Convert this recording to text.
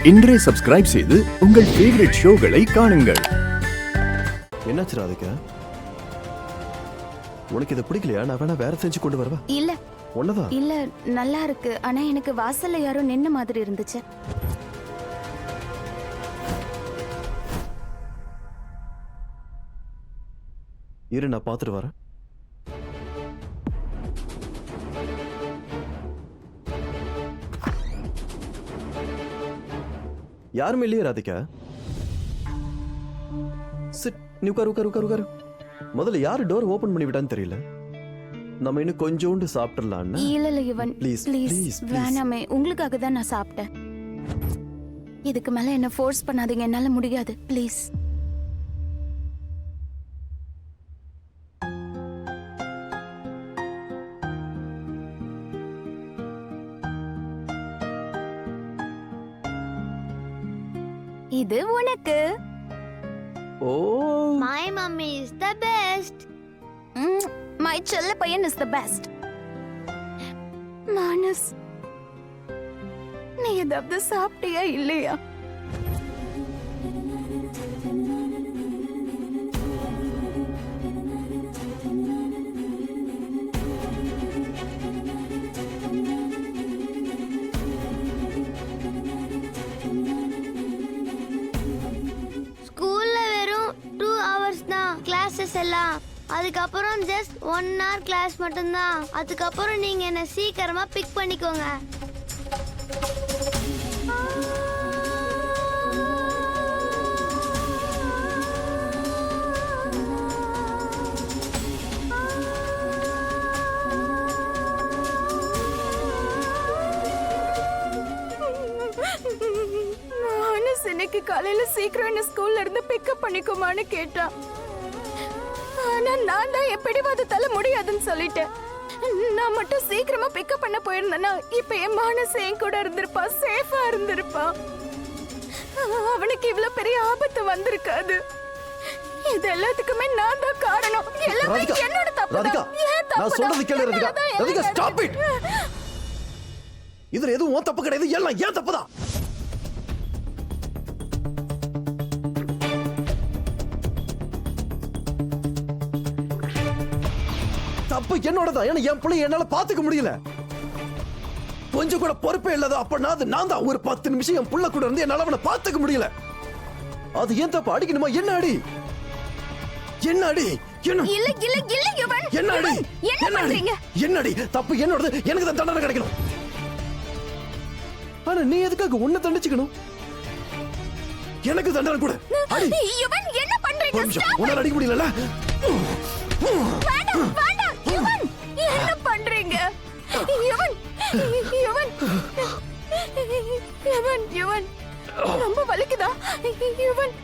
இன்றே சப்ஸ்கிரைப் செய்து உங்கள் ஃபேவரட் ஷோகளை காணுங்கள். என்னாச்சு ராதிகா? உனக்கு இது பிடிக்கலையா? நான் வேணா வேற செஞ்சு கொண்டு வரவா? இல்ல ஒன்னதான் இல்ல, நல்லா இருக்கு. ஆனா எனக்கு வாசல்ல யாரோ நின்ன மாதிரி இருந்துச்சு. இரு, நான் பாத்துட்டு வரேன். யாருமே இல்லையே ராதிகா. சிட், நீ உட்காரு உட்காரு உட்காரு உட்காரு. முதல்ல யாரு டோர் ஓபன் பண்ணி விட்டான்னு தெரியல. நம்ம இன்னும் கொஞ்சோண்டு சாப்பிடலாம்னு. இல்ல இல்ல யுவன், ப்ளீஸ் ப்ளீஸ் வேணாமே. உங்களுக்காக தான் நான் சாப்பிட்டேன். இதுக்கு மேல என்ன ஃபோர்ஸ் பண்ணாதீங்க, என்னால முடியாது. ப்ளீஸ். இது உனக்கு. ஓ, My mummy is the best. My செல்ல பையன் இஸ் தி பெஸ்ட். மானஸ், நீ ஏதாவது சாப்பிட்டியா இல்லையா? ஸ்கூல்ல வெறும் 2 hours தான் கிளாஸஸ் எல்லாம். அதுக்கப்புறம் ஜஸ்ட் 1 hour கிளாஸ் மட்டும்தான். அதுக்கப்புறம் நீங்க என்ன சீக்கிரமா பிக் பண்ணிக்கோங்க. மானஸ் இன்னைக்கு காலையில சீக்கிரம் என்ன ஸ்கூல்ல இருந்து பிக்கப் பண்ணிக்குமான்னு கேட்டான். ஆனா நான் தான் எப்படிவாது தள்ள முடியாதுன்னு சொல்லிட்டேன். நான் மட்டும் சீக்கிரமா பிக்கப் பண்ண போயிருந்தேன்னா இப்ப என் மானஸ் என் கூட இருந்திருப்பா, சேஃபா இருந்திருப்பா. அவனுக்கு இவ்வளவு பெரிய ஆபத்து வந்திருக்காது. இது எல்லாத்துக்குமே நான் தான் காரணம். எல்லாமே ராதிகா, என்னோட தப்பு ராதிகா, நான் சொல்றது கேளு ராதிகா. Radhika, stop it. இதுல எதுவும் உன் தப்பு கிடையாது, எல்லாம் ஏன் தப்புதான். தப்பு என்னோடதான். ஏன்னா என் பிள்ளை என்னால பாத்துக்க முடியல. கொஞ்சம் கூட பொறுப்பே இல்லாத அப்ப நான் தான் ஒரு 10 நிமிஷம் என் புள்ள கூட இருந்து என்னால அவனை பாத்துக்க முடியல. அது ஏன் தப்பு? அடிக்கணுமா? என்ன அடி? என்ன அடி? என்ன இல்ல இல்ல இல்ல யுவன், என்ன அடி? என்ன பண்றீங்க? என்ன அடி? தப்பு என்னோடது. எனக்கு தான் தண்டனை கிடைக்கணும். ஆனா நீ எதுக்காக உன்னை தண்டிச்சுக்கணும்? எனக்கு தண்டனை கூட. அடி. யுவன், என்ன பண்றீங்க? உன்னால அடிக்க முடியல. வேண்டாம் வேண்டாம் யுவன், என்ன பண்றீங்க? யுவன் யுவன் யுவன் யுவன், ரொம்ப வலிக்குதா? யுவன்